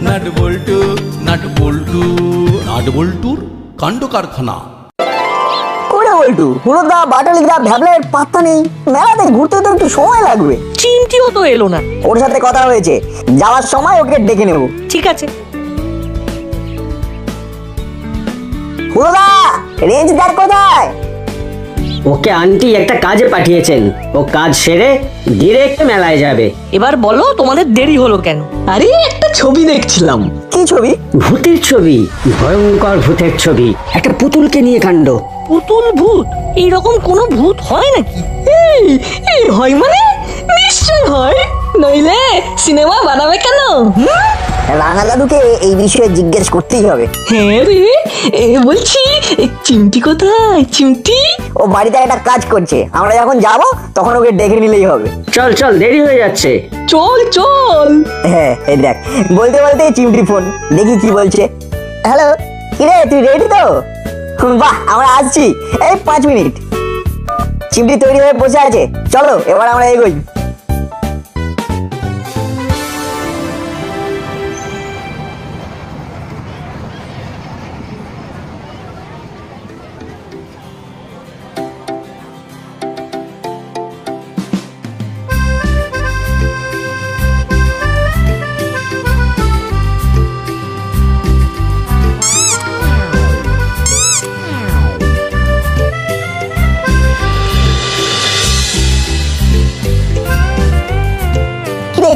Nut বল্টু nut বল্টু nut বল্টুর কাণ্ড কারখানা। করে বল্টু হুড়োদা বাটালিদা ভ্যাবলের পাত্তা নেই, মেলাতে ঘুরতে তো একটু সময় লাগবে। চিমটিও তো এলো না। ওর সাথে কথা হয়েছে, যাওয়ার সময় ওকে ডেকে নেব। ঠিক আছে। হুড়োদা রেঞ্জদার কোথায়? ওকে আন্টি একটা কাজে পাঠিয়েছেন, ও কাজ সেরে ডিরেক্ট মেলায় যাবে। এবার বলো তোমাদের দেরি হলো কেন? আরে একটা ছবি দেখছিলাম। কি ছবি? ভূতের ছবি, ভয়ঙ্কর ভূতের ছবি, একটা পুতুলকে নিয়ে কাণ্ড। পুতুল ভূত? এইরকম কোনো ভূত হয় নাকি? এই হয় মানে নিশ্চয় হয়, নইলে সিনেমা বানাবে কেন? রাঙা দাদুকে এই বিষয়ে জিজ্ঞেস করতেই হবে। হ্যাঁ রে, বলছি চিমটি কোথায়? চিমটি ও বাড়িতে একটা কাজ করছে, আমরা যখন যাব তখন ওকে ডেকে নিলেই হবে। চল চল, দেরি হয়ে যাচ্ছে। চল চল। হ্যাঁ এই দেখ, বলতে বলতে চিমটির ফোন, দেখি কি বলছে। হ্যালো, কিরে তুই রেডি তো? বাহ, আমরা আসছি, এই 5 মিনিট। চিমটি তৈরি হয়ে বসে আছে, চলো এবার আমরা এগোই।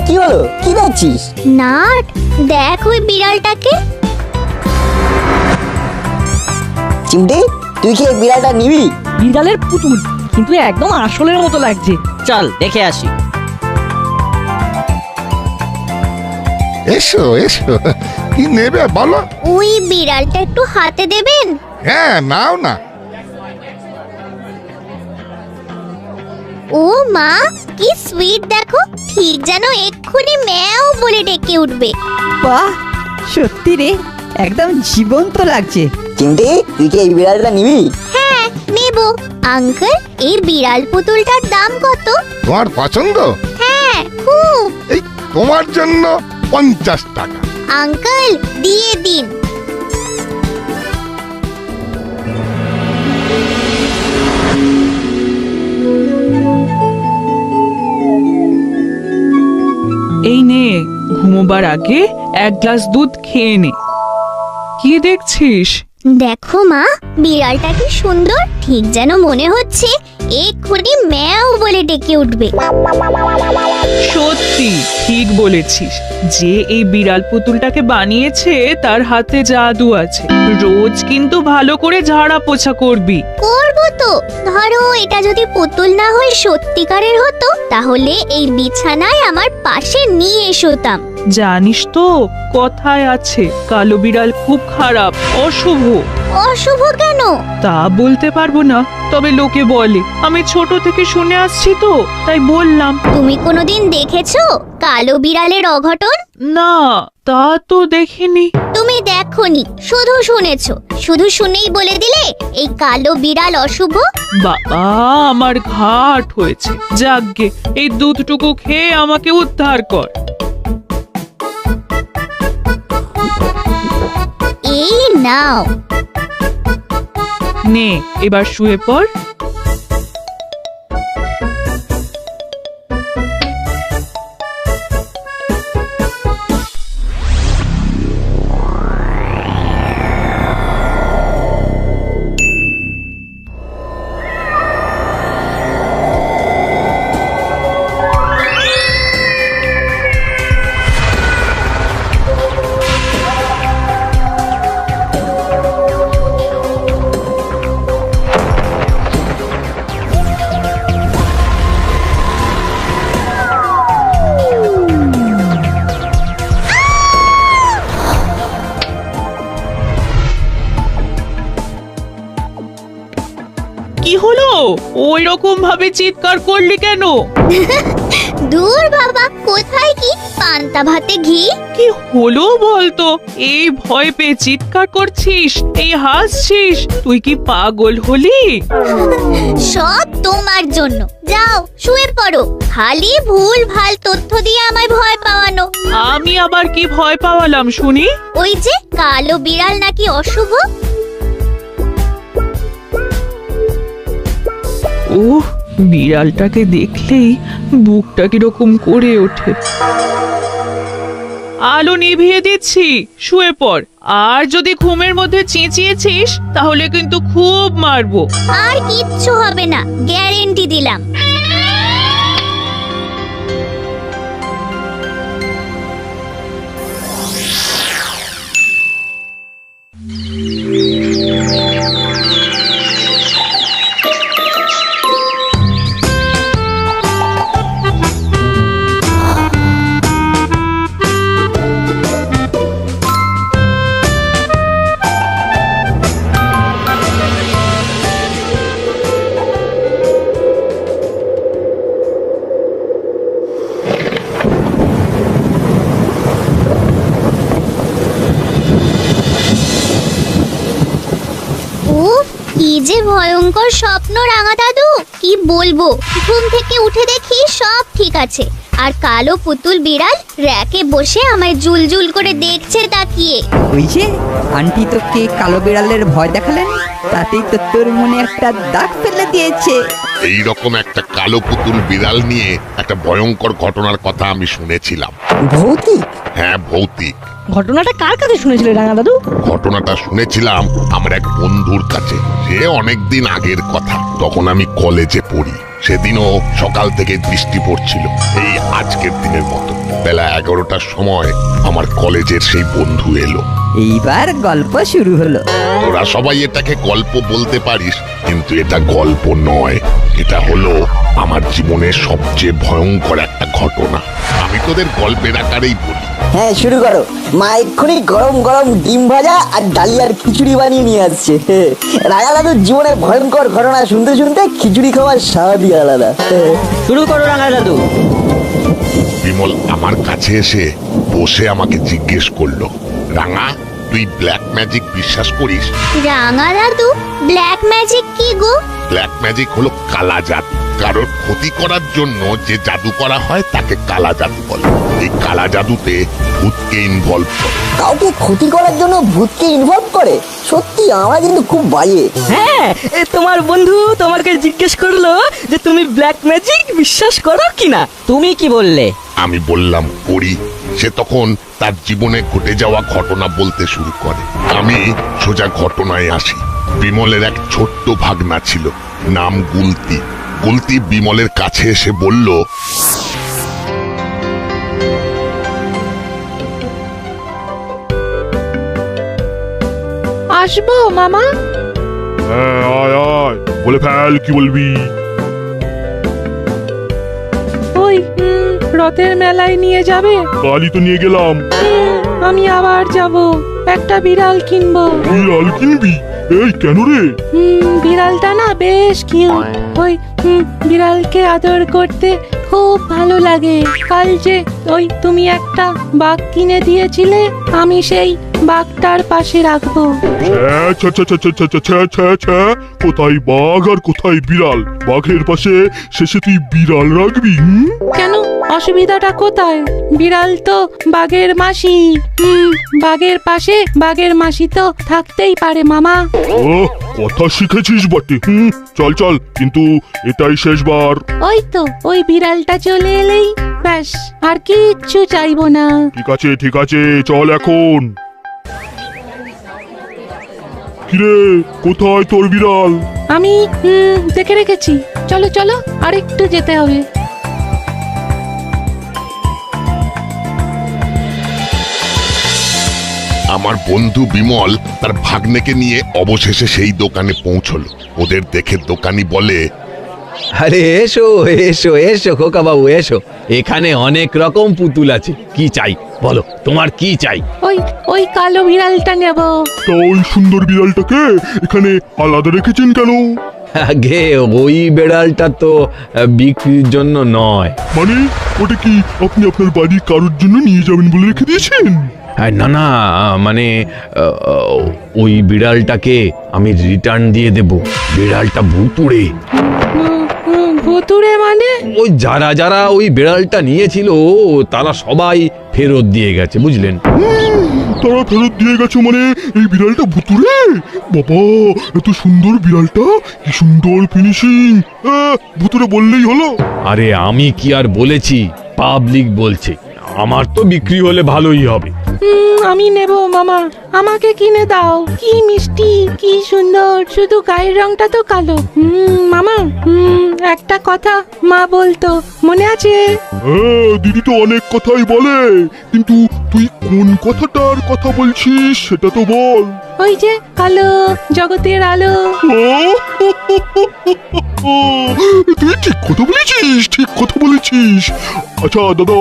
কি হলো, কি দেখছিস? নাট, দেখ ওই বিড়ালটাকে। চিমটি তুই কি এই বিড়ালটা নিবি? বিড়ালের পুতুল, কিন্তু একদম আসলের মতো লাগছে। চল দেখে আসি। এসো এসো, কি নেবে বলো? ওই বিড়ালটা একটু হাতে দেবেন? হ্যাঁ নাও না। ও মা, কি সুইট দেখো, ঠিক যেন এক্ষুনি ম্যাও বলে ডেকে উঠবে। বাহ, সত্যি রে, একদম জীবন্ত লাগছে। চিমটি তুই কি এই বিড়ালটা নিবি? হ্যাঁ নেব। আঙ্কেল, এই বিড়াল পুতুলটার দাম কত? তোমার পছন্দ? হ্যাঁ খুব। এই তোমার জন্য 50 টাকা। আঙ্কেল দিয়ে দিন। এই নে, ঘুমোবার আগে 1 গ্লাস দুধ খেয়ে নে। কি দেখছিস? দেখো মা, বিড়ালটা কি সুন্দর, ঠিক যেন মনে হচ্ছে এক্ষুনি ম্যাও বলে ডেকে উঠবে। সত্যি ঠিক বলেছিস, যে এই বিড়াল পুতুলটাকে বানিয়েছে তার হাতে জাদু আছে। রোজ কিন্তু ভালো করে ঝাড়া পোছা করবি। করবো তো। ধরো এটা যদি পুতুল না হয়ে সত্যিকারের হতো, তাহলে এই বিছানায় আমার পাশে নিয়ে এসোতাম। জানিস তো কথায় আছে, কালো বিড়াল খুব খারাপ, অশুভ। অশুভ কেন? তা বলতে পারবো না, তবে লোকে বলে। আমি ছোট থেকে শুনে আসছি তো, তাই বললাম। তুমি কোনোদিন দেখেছো কালো বিড়ালের অঘটন? না, তা তো দেখিনি। তুমি দেখোনি, শুধু শুনেছো। শুধু শুনেই বলে দিলে এই কালো বিড়াল অশুভ? বাবা, আমার ঘাট হয়েছে। যাকগে, এই দুধটুকু খেয়ে আমাকে উদ্ধার কর। এই নাও। নে, এবার শুয়ে পড়। কি হলো? ওই রকম ভাবে চিৎকার করলি কেন? দূর বাবা, কোথায় কি পান্তা ভাতে ঘি। কি হলো বলতো? এই ভয় পেয়ে চিৎকার করছিস, এই হাসছিস, তুই কি পাগল হলি? সব তোমার জন্য। যাও শুয়ে পড়ো, খালি ভুল ভাল তথ্য দিয়ে আমায় ভয় পাওয়ানো। আমি আবার কি ভয় পাওয়ালাম শুনি? ওই যে কালো বিড়াল নাকি অশুভ। ওহ, বিড়ালটাকে দেখলেই বুকটা কিরকম করে ওঠে। আলো নিভিয়ে দিচ্ছি, শুয়ে পড়। আর যদি ঘুমের মধ্যে চেঁচিয়েছিস তাহলে কিন্তু খুব মারবো। আর কিচ্ছু হবে না, গ্যারেন্টি দিলাম। কি যে ভয়ঙ্কর স্বপ্ন রাঙা দাদু, কি বলবো। ঘুম থেকে উঠে দেখি সব ঠিক আছে, আর কালো পুতুল বিড়াল র্যাকে বসে আমায় জুলজুল করে দেখছে তাকিয়ে। ওই যে আন্টি তোকে কালো বিড়ালের ভয় দেখালেন, তাতেই তো তোর মনে একটা দাগ ফেলে দিয়েছে। এই রকম একটা কালো পুতুল বিড়াল নিয়ে একটা ভয়ঙ্কর ঘটনার কথা আমি শুনেছিলাম। ভৌতিক? হ্যাঁ, ভৌতিক। ঘটনাটা কার কাছে শুনেছিলে রাঙা দাদু? ঘটনাটা শুনেছিলাম আমার এক বন্ধুর কাছে। সে অনেকদিন আগের কথা, তখন আমি কলেজে পড়ি। সেদিনও সকাল থেকে বৃষ্টি পড়ছিল, এই আজকের দিনের মতো। বেলা 11টার সময় আমার কলেজের সেই বন্ধু এলো। এইবার গল্প শুরু হলো। তোরা সবাই এটাকে গল্প বলতে পারিস, কিন্তু এটা গল্প নয়। এটা হলো আমার জীবনের সবচেয়ে ভয়ঙ্কর একটা ঘটনা। আমি তোদের গল্পের আকারেই বলি। হ্যাঁ শুরু করো। মা এক্ষুনি গরম গরম ডিম ভাজা আর ডালিয়ার খিচুড়ি বানিয়ে নিয়ে আসছে। রাঙা দাদুর জীবনের ভয়ঙ্কর ঘটনা শুনতে শুনতে খিচুড়ি খাওয়ার স্বাদই আলাদা। শুরু করো রাঙা দাদু। বিমল আমার কাছে এসে বসে আমাকে জিজ্ঞেস করলো, রাঙা, তুই ব্ল্যাক ম্যাজিক বিশ্বাস করিস? রাঙা দাদু, ব্ল্যাক ম্যাজিক কি গো? ব্ল্যাক ম্যাজিক হলো কালা জাদু। কারোর ক্ষতি করার জন্য যে জাদু করা হয় তাকে কালা জাদু বলে। এই কালা জাদুতে ভূতকে ইনভলভ করে। কাউকে ক্ষতি করার জন্য ভূতকে ইনভলভ করে? সত্যি আমরা কিন্তু খুব বাজে। হ্যাঁ, তোমার বন্ধু তোমাকে জিজ্ঞেস করলো যে তুমি ব্ল্যাক ম্যাজিক বিশ্বাস করো কিনা। তুমি কি বললে? আমি বললাম করি। সে তখন তার জীবনে ঘটে যাওয়া ঘটনা বলতে শুরু করে। আমি সোজা ঘটনায় আসি। বিমলের এক ছোট্ট ভাগনা ছিল, নাম গুলতি। গুলতি বিমলের কাছে এসে বলল, আসবো মামা? হ্যাঁ, আয় আয়, বলে ফেল, কি বলবি? ওই রথের মেলায় নিয়ে যাবে? কালই তো নিয়ে গেলাম। আমি আবার যাব, একটা বিড়াল কিনবো। বিড়াল কিনবি? এই কেন রে? বিড়ালটা না বেশ কিউট। ওই বিড়ালকে আদর করতে খুব ভালো লাগে। কাল যে ওই তুমি একটা বাঘ কিনে দিয়েছিলে, আমি সেই বাঘটার পাশে রাখবো। কোথায় বাঘ আর কোথায় বিড়াল? বাঘের পাশে শেষে তুই বিড়াল রাখবি? কেন, অসুবিধাটা কোথায়? বিড়াল তো বাঘের মাসি। বাঘের পাশে বাঘের মাসি তো থাকতেই পারে মামা। ও, কথা শিখেছিস বটে। চল চল, কিন্তু এটাই শেষবার। ওই তো ওই বিড়ালটা চলে এলেই ব্যাস, আর কিচ্ছু চাইবো না। ঠিক আছে ঠিক আছে, চল এখন। কিরে, কোথায় তোর বিড়াল? আমি দেখে রেখেছি। চলো চলো, আর একটু যেতে হবে। আমার বন্ধু বিমল তার ভাগ্নেকে নিয়ে অবশেষে সেই দোকানে পৌঁছলো। ওদের দেখে দোকানি বলে, আরে এসো এসো এসো খোকা বাবু, এসো। এখানে অনেক রকম পুতুল আছে, কি চাই বলো, তোমার কি চাই? ওই ওই কালো বিড়ালটা নেব। তা ওই সুন্দর বিড়ালটাকে এখানে আলাদা রেখেছেন কেন? আগে ওই বেড়ালটা তো বিক্রির জন্য নয়। মানে ওটা কি আপনি আপনার বাড়ি কারোর জন্য নিয়ে যাবেন বলে রেখে দিয়েছেন? না না, মানে ওই বিড়ালটাকে আমি রিটার্ন দিয়ে দেব। বিড়ালটা ভুতুড়ে। ভুতুড়ে মানে? ওই যারা যারা ওই বিড়ালটা নিয়েছিল তারা সবাই ফেরত দিয়ে গেছে, বুঝলেন? তারা ফেরত দিয়ে গেছে মানে এই বিড়ালটা ভুতুড়ে? বাবা, এত সুন্দর বিড়ালটা, কি সুন্দর ফিনিশিং! ভুতুড়ে বললেই হলো। আরে আমি কি আর বলেছি, পাবলিক বলছে। আমার তো বিক্রি হলে ভালোই হবে। আমি নেব মামা, আমাকে কিনে দাও। কি মিষ্টি, কি সুন্দর, শুধু গায়ের রংটা তো কালো। মামা, একটা কথা মা বলতো, মনে আছে? দিদি তো অনেক কথাই বলে, কিন্তু তুই কোন কথাটার কথা বলছিস সেটা তো বল। ওই যে কালো জগতের আলো। তুই ঠিক কথা বলেছিস, ঠিক কথা বলেছিস। আচ্ছা দাদা,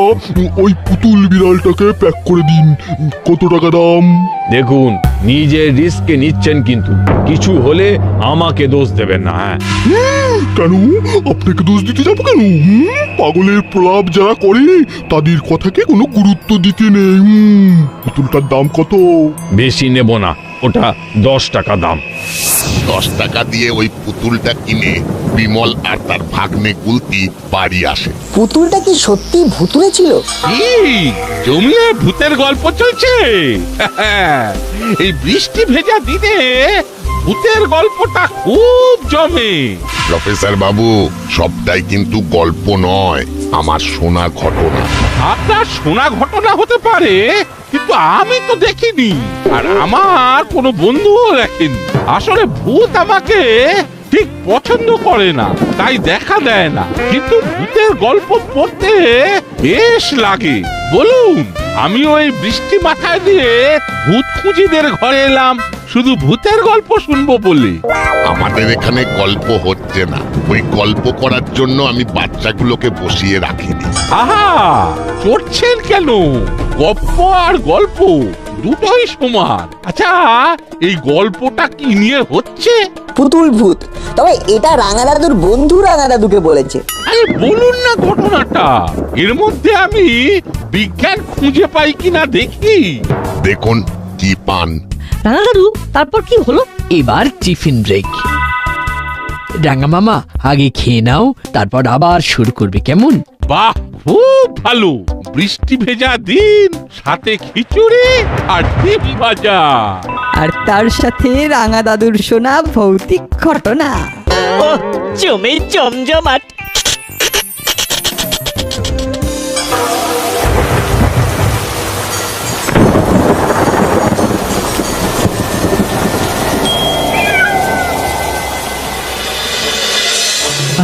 ওই পুতুল বিড়ালটাকে প্যাক করে দিন। কত টাকা দাম? দেখুন, নিজের রিস্কে নিচ্ছেন, কিন্তু কিছু হলে আমাকে দোষ দেবেন না। হ্যাঁ, কেন আপনাকে দোষ দিতে যাবো কেন? পাগলের প্রলাপ যারা করে তাদের কথাকে কোনো গুরুত্ব দিতে নেই। পুতুলটার দাম কত? বেশি নেব না, ওটা 10 টাকা দাম। 10 টাকা দিয়ে ওই পুতুলটা কিনে বিমল আর তার ভাগ্নে গুলতি বাড়ি আসে। পুতুলটা কি সত্যি ভুতুড়ে ছিল? জমিয়ে ভূতের গল্প চলছে। এই বৃষ্টি ভেজা দিনে ভূতের গল্পটা খুব জমে। প্রফেসর বাবু, সবটাই কিন্তু গল্প নয়, আমার শোনা ঘটনা। আপনার শোনা ঘটনা হতে পারে, কিন্তু আমি তো দেখিনি, আর আমার কোনো বন্ধুও দেখেনি। আসলে ভূত আমাকে ঠিক পছন্দ করে না, তাই দেখা দেয় না, কিন্তু ভূতের গল্প পড়তে বেশ লাগে। বলুন, আমি ওই বৃষ্টি মাথায় দিয়ে ভূত খুঁজিদের ঘরে এলাম শুধু ভূতের গল্প শুনবো বলে। আমাদের এখানে গল্প হচ্ছে না, ওই গল্প করার জন্য আমি বাচ্চাগুলোকে বসিয়ে রাখিনি। আহা, চড়ছেন কেন? গপ্প আর গল্প দুটোই সমান। আচ্ছা, এই গল্পটা কি নিয়ে হচ্ছে? পুতুল ভূত। তবে এটা রাঙা দাদুর বন্ধু রাঙা দাদুকে বলেছে। আরে বলুন না ঘটনাটা, এর মধ্যে আমি বিজ্ঞান খুঁজে পাই কিনা দেখি। দেখুন কি পান। রাঙা দাদু, তারপর কি হলো? এবার টিফিন ব্রেক। রাঙা মামা, আগে খেয়ে নাও, তারপর আবার শুরু করবে, কেমন? বাহ, খুব ভালো। বৃষ্টি ভেজা দিন, সাথে খিচুড়ি আর ডিম ভাজা, আর তার সাথে রাঙা দাদুর শোনা ভৌতিক ঘটনা। জমে জমজমাট।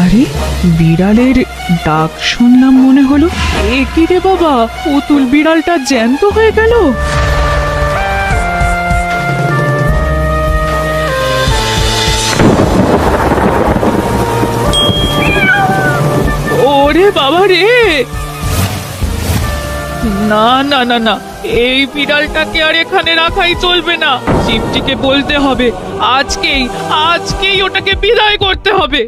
আরে, বিড়ালের ডাক শুনলাম মনে হলো। এ কি রে বাবা, পুতুল বিড়ালটা জ্যান্ত হয়ে গেল। ওরে বাবা রে! না না না না, এই বিড়ালটাকে আর এখানে রাখাই চলবে না। চিমটিকে বলতে হবে, আজকেই ওটাকে বিদায় করতে হবে।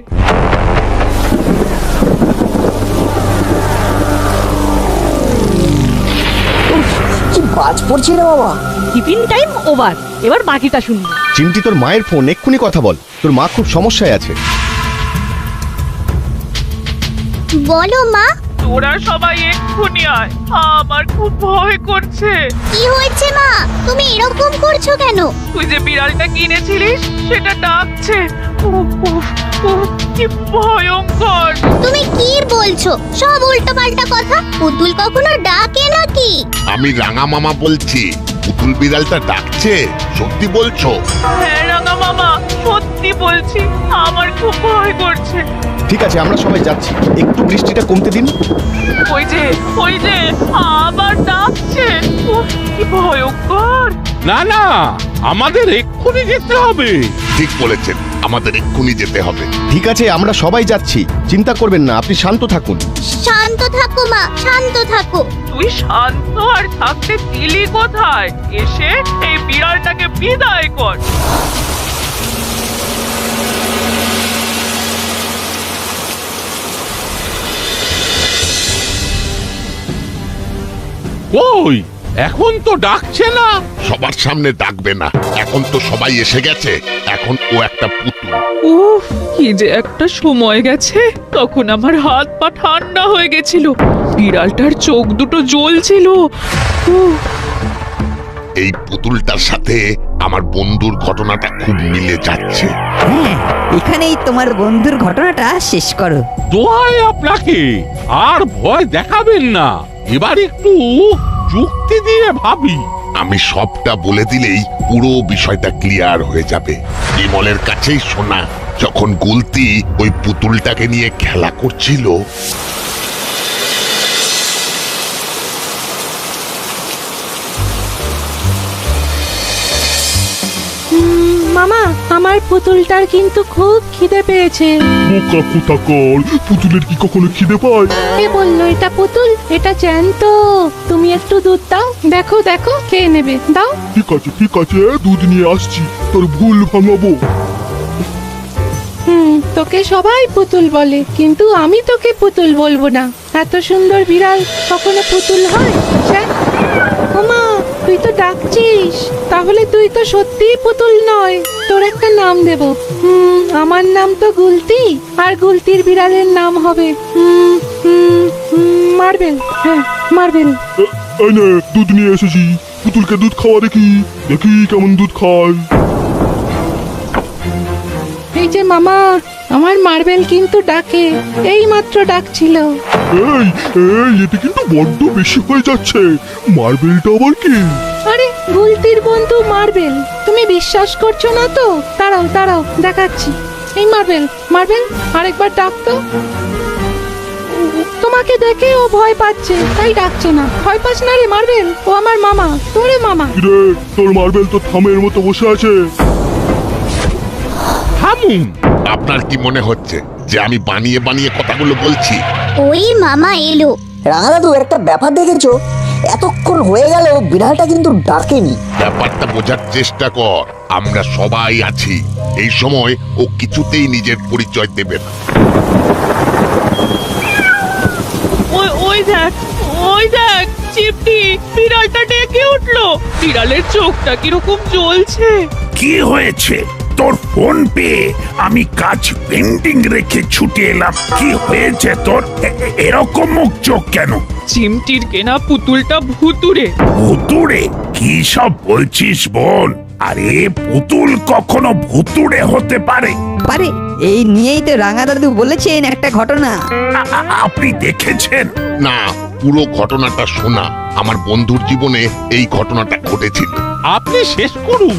কি বাজ পড়ছে রে বাবা। টিফিন টাইম ওভার, এবার বাকিটা শুনবো। চিমটি, তোর মায়ের ফোন, এক্ষুনি কথা বল। তোর মা খুব সমস্যায় আছে। বলো মা। তোরা সবাই এক্ষুনি আয়, আমার খুব ভয় করছে। কি হয়েছে মা? তুমি এরকম করছো কেন? তুই যে বিড়ালটা কিনেছিলিস সেটা ডাকছে। উফ, উফ, উফ, কি ভয়ঙ্কর! তুমি কি বলছো? সব উল্টোপাল্টা কথা। পুতুল কখনো ডাকে নাকি? আমি রাঙা মামা বলছি, পুতুল বিড়ালটা ডাকছে। সত্যি বলছো? হ্যাঁ রাঙা মামা, সত্যি বলছি, আমার খুব ভয় করছে। ঠিক আছে, আমরা সবাই যাচ্ছি, একটু বৃষ্টিটা কমতে দিন। ওই যে আবার ডাকছে। উফ, কি ভয়ঙ্কর! না না, আমাদের এক্ষুনি যেতে হবে। ঠিক বলেছেন, আমাদের এক্ষুনি যেতে হবে। ঠিক আছে, আমরা সবাই যাচ্ছি, চিন্তা করবেন না, আপনি শান্ত থাকুন। শান্ত থাকো মা, শান্ত থাকো। তুই শান্ত আর থাকতে দিলি কোথায়? এসে এই বিড়ালটাকে বিদায় কর। কই এখন তো ডাকছে না। সবার সামনে ডাকবে না, এখন তো সবাই এসে গেছে। এখন ও একটা পুতুল। উফ, কি যে একটা সময় গেছে, তখন আমার হাত পা ঠান্ডা হয়ে গেছিল, বিড়ালটার চোখ দুটো জ্বলছিল। উফ, এই পুতুলটার সাথে আমার বন্ধুর ঘটনাটা খুব মিলে যাচ্ছে। হ্যাঁ, এখানেই তোমার বন্ধুর ঘটনাটা শেষ করো। দোহাই আপনাকে, আর ভয় দেখাবেন না। এবার একটু যুক্তি দিয়ে ভাবি। আমি সবটা বলে দিলেই পুরো বিষয়টা ক্লিয়ার হয়ে যাবে। বিমলের কাছেই শোনা, যখন গুলতি ওই পুতুলটাকে নিয়ে খেলা করছিল, মামা, আমার পুতুলটার কিন্তু খুব খিদে পেয়েছে। বোকা কোথাকার, পুতুলের কি কখনো খিদে পায়? কে বললো এটা পুতুল? এটা জ্যান্ত। তুমি একটু দুধ দাও, দেখো দেখো খেয়ে নেবে, দাও। ঠিক আছে ঠিক আছে, দুধ নিয়ে আসছি, তোর ভুল ভাঙাবো। তোকে সবাই পুতুল বলে, কিন্তু আমি তোকে পুতুল বলবো না। এত সুন্দর বিড়াল কখনো পুতুল হয়? ওমা, তুই তো ডাকছিস, তাহলে তুই তো সত্যিই পুতুল নয়। তোর একটা নাম দেব। আমার নাম তো গুলতি, আর গুলতির বিড়ালের নাম হবে মার্বেল। হ্যাঁ, মার্বেল। এই নে, দুধ নিয়ে এসেছি, পুতুলকে দুধ খাওয়া দেখি, দেখি কেমন দুধ খায়। এই যে মামা, আমার মার্বেল কিন্তু ডাকে, এই মাত্র ডাকছিল। এই এই, এটা কিন্তু বড্ড বেশি হয়ে যাচ্ছে। মার্বেলটা আবার কি? আরে, গুলতির বন্ধু মার্বেল। তুমি বিশ্বাস করছো না তো? দাঁড়াও দাঁড়াও, দেখাচ্ছি। এই মার্বেল, মার্বেল, আরেকবার ডাক তো। তোমাকে দেখে ও ভয় পাচ্ছে, তাই ডাকছে না। ভয় পাস না রে মার্বেল, ও আমার মামা, তোরে মামা। রে, তোর মার্বেল তো থামের মতো বসে আছে। থামুন। আপনার কি মনে হচ্ছে যে আমি বানিয়ে বানিয়ে কথাগুলো বলছি? ওই মামা এলো। রাঙা দাদু, একটা ব্যাপার দেখেছো? এতক্ষণ হয়ে গেল বিড়ালটা কিন্তু ডাকেনি। ব্যাপারটা বোঝার চেষ্টা কর, আমরা সবাই আছি। এই সময় ও কিছুতেই নিজের পরিচয় দেবে না। ওই দেখ, ওই দেখ, চিপটি বিড়ালটা ডেকে উঠলো। বিড়ালের চোখটা কিরকম জ্বলছে। কি হয়েছে? তোর ফোন পেয়ে আমি কাজ পেন্ডিং রেখে ছুটে এলাম। কি হয়েছে তোর? এরকম মুখ চোখ কেন? চিমটির কেনা পুতুলটা ভুতুরে। ভুতুড়ে? কি সব বলছিস বোন? আরে পুতুল কখনো ভুতুড়ে হতে পারে? পারে, এই নিয়েই তো রাঙা দাদু বলেছেন একটা ঘটনা। আপনি দেখেছেন? না, পুরো ঘটনাটা শোনা। আমার বন্ধুর জীবনে এই ঘটনাটা ঘটেছিল। আপনি শেষ করুন।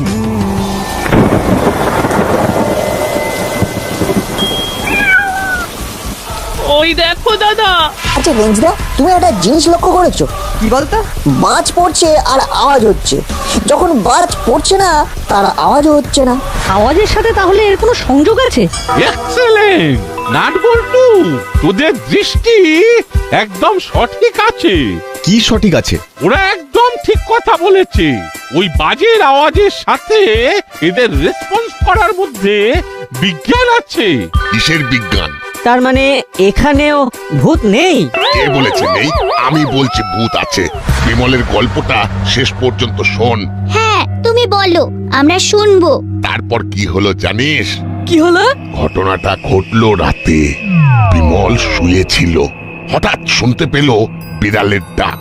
ওই দেখো দাদা। আচ্ছা রেঞ্জদা, তুমি একটা জিনিস লক্ষ্য করেছো? কি বলতো? বাজ পড়ছে আর আওয়াজ হচ্ছে, যখন বাজ পড়ছে না তার আওয়াজও হচ্ছে না। আওয়াজের সাথে তাহলে এর কোনো সংযোগ আছে? এক্সেলেন্ট নাটবল্টু, তোদের দৃষ্টি একদম সঠিক আছে। কি সঠিক আছে? ওরা একদম ঠিক কথা বলেছে। ওই বাজের আওয়াজের সাথে এদের রেসপন্স করার মধ্যে বিজ্ঞান আছে। কিসের বিজ্ঞান? তার মানে এখানেও ভূত নেই? কে বলেছে নেই? আমি বলছি ভূত আছে। বিমলের গল্পটা শেষ পর্যন্ত শোন। হ্যাঁ, তুমি বলো, আমরা শুনবো। তারপর কি হলো জানিস? কি হলো? ঘটনাটা ঘটলো রাতে। বিমল শুয়েছিল, হঠাৎ শুনতে পেল বিড়ালের ডাক।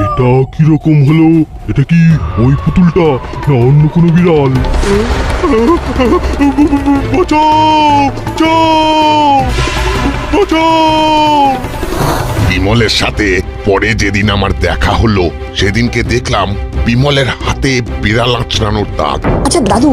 এটা কিরকম হলো? এটা কি ওই পুতুলটা না অন্য কোনো বিড়াল? বাঁচাও! বাঁচাও! বিমলের সাথে পরে যেদিন আমার দেখা হলো, সেদিনকে দেখলাম বিমলের হাতে বিড়াল আঁচড়ানোর দাগ। আচ্ছা দাদু,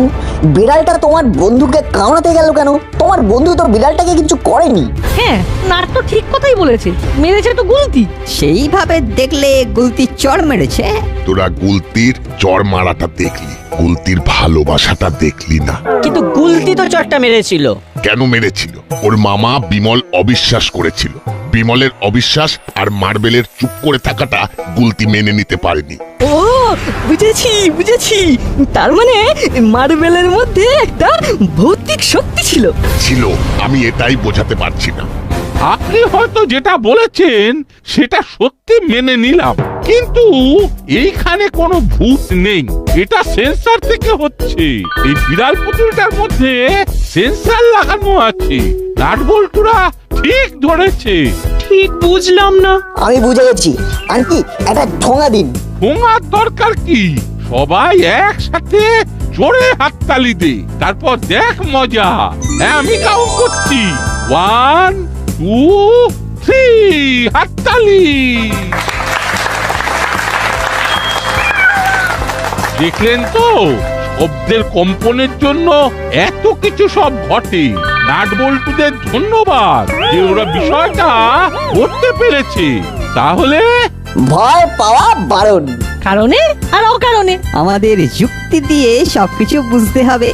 বিড়ালটা তোমার বন্ধুকে কামড়াতে গেল কেন? তোমার বন্ধু তো বিড়ালটাকে কিছু করেনি। হ্যাঁ, নাট তো ঠিক কথাই বলেছে, মেরেছে তো গুলতি। সেইভাবে দেখলে গুলতি চড় মেরেছে। তোরা গুলতির চড় মারাটা দেখলি, গুলতির ভালোবাসাটা দেখলি না। কিন্তু গুলতি তো চটটা মেরেছিল। কেন মেরেছিল? ওর মামা বিমল অবিশ্বাস করেছিল। বিমলের অবিশ্বাস আর মার্বেলের চুপ করে থাকাটা গুলতি মেনে নিতে পারেনি। ও বুঝেছি বুঝেছি, তার মানে মার্বেলের মধ্যে একটা ভৌতিক শক্তি ছিল। ছিল, আমি এটাই বোঝাতে পারছি না। আপনি হয়তো যেটা বলেছেন সেটা সত্যি মেনে নিলাম, কিন্তু এইখানে কোনো ভূত নেই, এটা সেন্সর থেকে হচ্ছে। এই বিড়াল পুতুলটার মধ্যে সেন্সর লাগানো আছে। নাটবল্টুরা ঠিক ধরেছে। ঠিক বুঝলাম না। আমি বুঝে গেছি। আন্টি একটা ঠোঙা দিন। ঠোঙার দরকার কি? সবাই একসাথে জোরে হাততালি দে, তারপর দেখ মজা। হ্যাঁ, আমি কাউন্ট করছি। 1 2 3 হাততালি। দেখলেন তো, শব্দের কম্পনের জন্য এত কিছু সব ঘটে। নাটবল্টুদের ধন্যবাদ যে ওরা বিষয়টা করতে পেরেছে। তাহলে ভয় পাওয়া বারণ। কারণে আর অকারণে আমাদের যুক্তি দিয়ে সবকিছু বুঝতে হবে।